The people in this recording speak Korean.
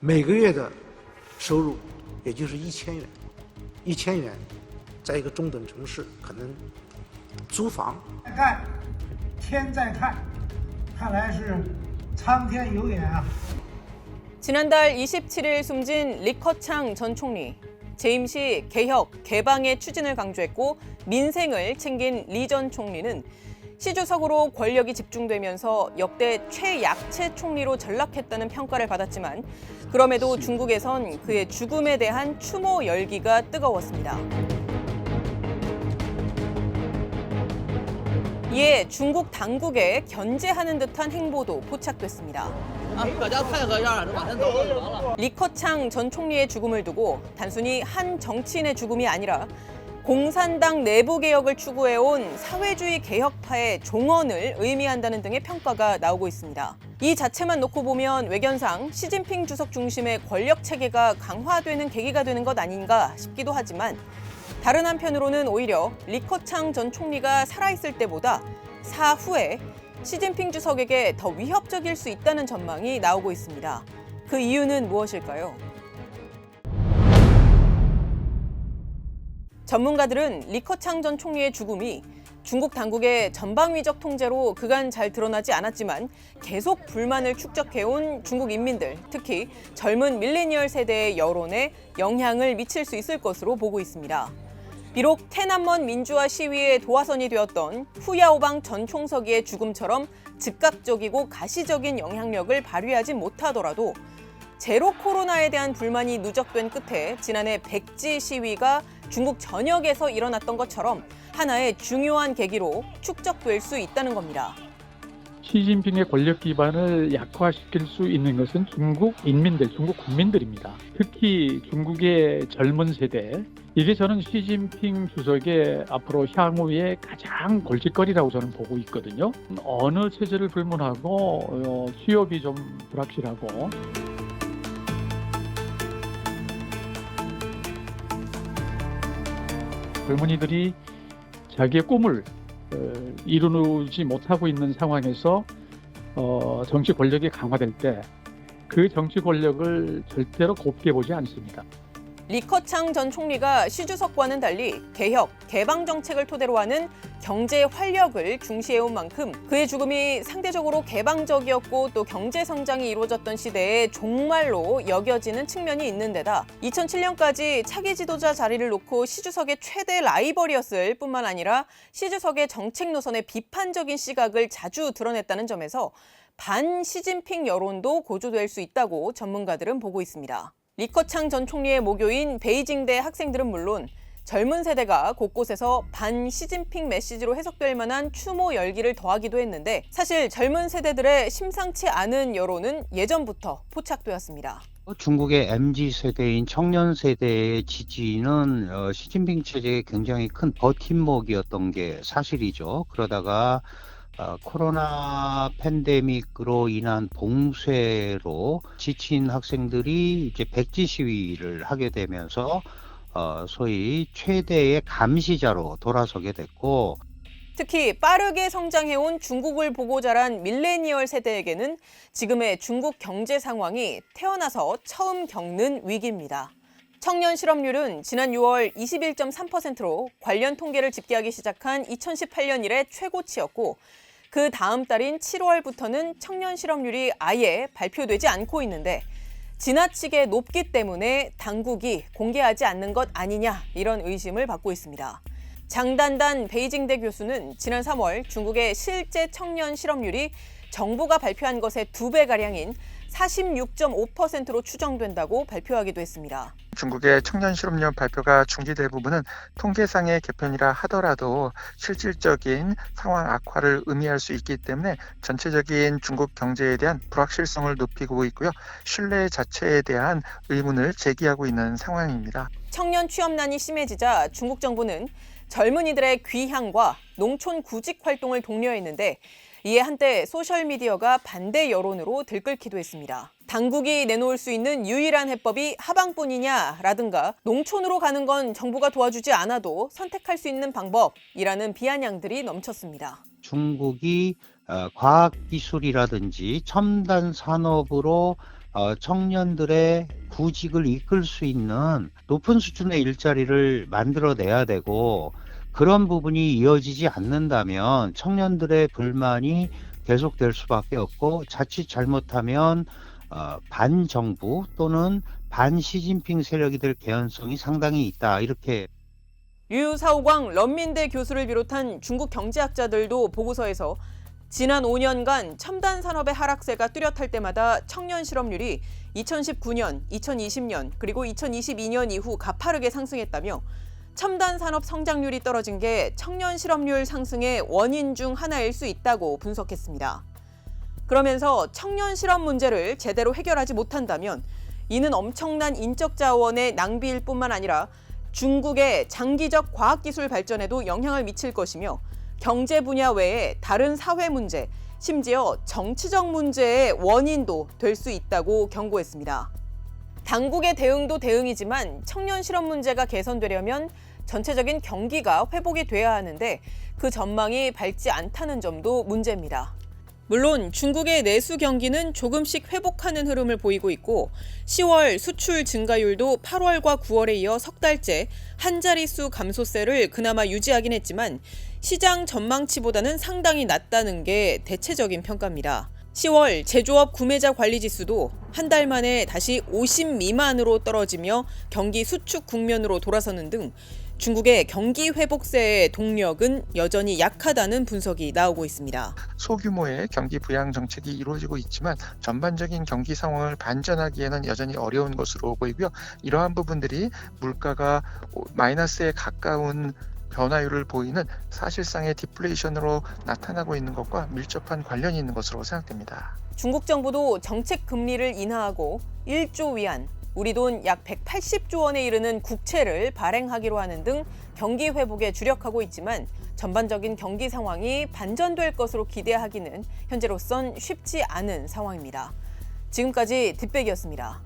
每个月的收入也就是1000元，在一个中等城市可能租房。在干，天在看，看来是苍天有眼啊。 지난달 27일 숨진 리커창 전 총리. 재임 시 개혁, 개방의 추진을 강조했고 민생을 챙긴 리 전 총리는 시주석으로 권력이 집중되면서 역대 최약체 총리로 전락했다는 평가를 받았지만 그럼에도 중국에선 그의 죽음에 대한 추모 열기가 뜨거웠습니다. 이에 중국 당국에 견제하는 듯한 행보도 포착됐습니다. 리커창 전 총리의 죽음을 두고 단순히 한 정치인의 죽음이 아니라 공산당 내부 개혁을 추구해온 사회주의 개혁파의 종언을 의미한다는 등의 평가가 나오고 있습니다. 이 자체만 놓고 보면 외견상 시진핑 주석 중심의 권력 체계가 강화되는 계기가 되는 것 아닌가 싶기도 하지만 다른 한편으로는 오히려 리커창 전 총리가 살아있을 때보다 사후에 시진핑 주석에게 더 위협적일 수 있다는 전망이 나오고 있습니다. 그 이유는 무엇일까요? 전문가들은 리커창 전 총리의 죽음이 중국 당국의 전방위적 통제로 그간 잘 드러나지 않았지만 계속 불만을 축적해온 중국 인민들, 특히 젊은 밀레니얼 세대의 여론에 영향을 미칠 수 있을 것으로 보고 있습니다. 비록 테난먼 민주화 시위의 도화선이 되었던 후야오방 전 총서기의 죽음처럼 즉각적이고 가시적인 영향력을 발휘하지 못하더라도 제로 코로나에 대한 불만이 누적된 끝에 지난해 백지 시위가 중국 전역에서 일어났던 것처럼 하나의 중요한 계기로 축적될 수 있다는 겁니다. 시진핑의 권력 기반을 약화시킬 수 있는 것은 중국 인민들, 중국 국민들입니다. 특히 중국의 젊은 세대, 이게 저는 시진핑 주석의 앞으로 향후의 가장 골칫거리라고 저는 보고 있거든요. 어느 체제를 불문하고 취업이 좀 불확실하고 젊은이들이 자기의 꿈을 이루지 못하고 있는 상황에서 정치 권력이 강화될 때 그 정치 권력을 절대로 곱게 보지 않습니다. 리커창 전 총리가 시 주석과는 달리 개혁, 개방 정책을 토대로 하는 경제 활력을 중시해온 만큼 그의 죽음이 상대적으로 개방적이었고 또 경제 성장이 이루어졌던 시대의 종말로 여겨지는 측면이 있는 데다 2007년까지 차기 지도자 자리를 놓고 시 주석의 최대 라이벌이었을 뿐만 아니라 시 주석의 정책 노선에 비판적인 시각을 자주 드러냈다는 점에서 반 시진핑 여론도 고조될 수 있다고 전문가들은 보고 있습니다. 리커창 전 총리의 모교인 베이징대 학생들은 물론 젊은 세대가 곳곳에서 반 시진핑 메시지로 해석될 만한 추모 열기를 더하기도 했는데 사실 젊은 세대들의 심상치 않은 여론은 예전부터 포착되었습니다. 중국의 MZ세대인 청년 세대의 지지는 시진핑 체제의 굉장히 큰 버팀목이었던 게 사실이죠. 그러다가 코로나 팬데믹으로 인한 봉쇄로 지친 학생들이 이제 백지 시위를 하게 되면서 소위 최대의 감시자로 돌아서게 됐고 특히 빠르게 성장해온 중국을 보고 자란 밀레니얼 세대에게는 지금의 중국 경제 상황이 태어나서 처음 겪는 위기입니다. 청년 실업률은 지난 6월 21.3%로 관련 통계를 집계하기 시작한 2018년 이래 최고치였고 그 다음 달인 7월부터는 청년 실업률이 아예 발표되지 않고 있는데 지나치게 높기 때문에 당국이 공개하지 않는 것 아니냐 이런 의심을 받고 있습니다. 장단단 베이징대 교수는 지난 3월 중국의 실제 청년 실업률이 정부가 발표한 것의 2배가량인 46.5%로 추정된다고 발표하기도 했습니다. 중국의 청년 실업률 발표가 중지될 부분은 통계상의 개편이라 하더라도 실질적인 상황 악화를 의미할 수 있기 때문에 전체적인 중국 경제에 대한 불확실성을 높이고 있고요. 신뢰 자체에 대한 의문을 제기하고 있는 상황입니다. 청년 취업난이 심해지자 중국 정부는 젊은이들의 귀향과 농촌 구직 활동을 독려했는데 이에 한때 소셜미디어가 반대 여론으로 들끓기도 했습니다. 당국이 내놓을 수 있는 유일한 해법이 하방뿐이냐라든가 농촌으로 가는 건 정부가 도와주지 않아도 선택할 수 있는 방법이라는 비아냥들이 넘쳤습니다. 중국이 과학기술이라든지 첨단 산업으로 청년들의 구직을 이끌 수 있는 높은 수준의 일자리를 만들어내야 되고, 그런 부분이 이어지지 않는다면 청년들의 불만이 계속될 수밖에 없고, 자칫 잘못하면 반정부 또는 반시진핑 세력이 될 개연성이 상당히 있다, 이렇게. 류사오광 런민대 교수를 비롯한 중국 경제학자들도 보고서에서 지난 5년간 첨단 산업의 하락세가 뚜렷할 때마다 청년 실업률이 2019년, 2020년, 그리고 2022년 이후 가파르게 상승했다며 첨단 산업 성장률이 떨어진 게 청년 실업률 상승의 원인 중 하나일 수 있다고 분석했습니다. 그러면서 청년 실업 문제를 제대로 해결하지 못한다면 이는 엄청난 인적 자원의 낭비일 뿐만 아니라 중국의 장기적 과학기술 발전에도 영향을 미칠 것이며 경제 분야 외에 다른 사회 문제, 심지어 정치적 문제의 원인도 될 수 있다고 경고했습니다. 당국의 대응도 대응이지만 청년 실업 문제가 개선되려면 전체적인 경기가 회복이 돼야 하는데 그 전망이 밝지 않다는 점도 문제입니다. 물론 중국의 내수 경기는 조금씩 회복하는 흐름을 보이고 있고 10월 수출 증가율도 8월과 9월에 이어 석 달째 한 자릿수 감소세를 그나마 유지하긴 했지만 시장 전망치보다는 상당히 낮다는 게 대체적인 평가입니다. 10월 제조업 구매자 관리 지수도 한 달 만에 다시 50 미만으로 떨어지며 경기 수축 국면으로 돌아서는 등 중국의 경기 회복세의 동력은 여전히 약하다는 분석이 나오고 있습니다. 소규모의 경기 부양 정책이 이루어지고 있지만 전반적인 경기 상황을 반전하기에는 여전히 어려운 것으로 보이고요. 이러한 부분들이 물가가 마이너스에 가까운 변화율을 보이는 사실상의 디플레이션으로 나타나고 있는 것과 밀접한 관련이 있는 것으로 생각됩니다. 중국 정부도 정책 금리를 인하하고 1조 위안, 우리 돈 약 180조 원에 이르는 국채를 발행하기로 하는 등 경기 회복에 주력하고 있지만 전반적인 경기 상황이 반전될 것으로 기대하기는 현재로선 쉽지 않은 상황입니다. 지금까지 뒷백이었습니다.